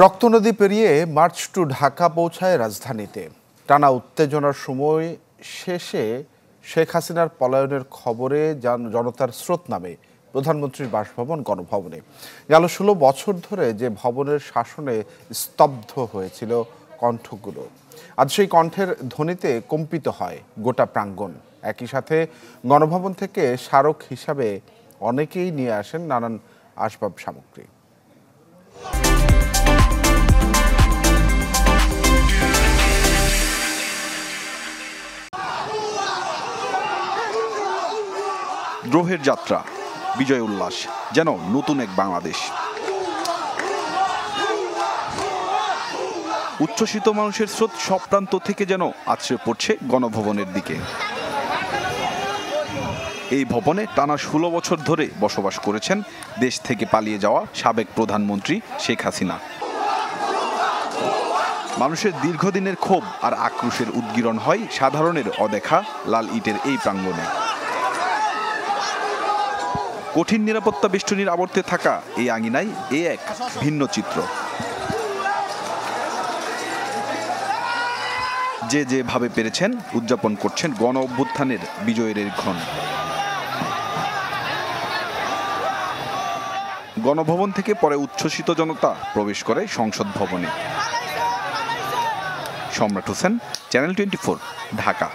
রক্তনদী পেরিয়ে March two Dhaka পৌঁছায় রাজধানীতে। টানা উত্তেজনার সময় শেষে শেখ হাসিনার পলায়নের খবরে জনতার স্রোত নামে প্রধানমন্ত্রীর বাসভবন গণভবনে। গেল ১৬ বছর ধরে যে ভবনের শাসনে স্তব্ধ হয়েছিল কণ্ঠগুলো, আজ সেই কণ্ঠের ধ্বনিতে কম্পিত হয় গোটা প্রাঙ্গণ। একই সাথে গণভবন থেকে স্মারক হিসাবে অনেকেই নিয়ে আসেন নানান আসবাব সামগ্রী। দ্রোহের যাত্রা, বিজয় উল্লাস, যেন নতুন এক বাংলাদেশ। উচ্ছ্বসিত মানুষের স্রোত সব প্রান্ত থেকে যেন আছড়ে পড়ছে গণভবনের দিকে। এই ভবনে টানা ১৬ বছর ধরে বসবাস করেছেন দেশ থেকে পালিয়ে যাওয়া সাবেক প্রধানমন্ত্রী শেখ হাসিনা। মানুষের দীর্ঘদিনের ক্ষোভ আর আক্রোশের উদ্গীরণ হয় সাধারণের অদেখা লাল ইটের এই প্রাঙ্গণে। কঠিন নিরাপত্তা বেষ্টনীর আবর্তে থাকা এই আঙিনায় এক ভিন্ন চিত্র। যে যেভাবে পেরেছেন উদযাপন করছেন গণ অভ্যুত্থানের বিজয়ের ক্ষণ। গণভবন থেকে পরে উচ্ছ্বসিত জনতা প্রবেশ করে সংসদ ভবনে। সম্রাট হোসেন, চ্যানেল 24, ঢাকা।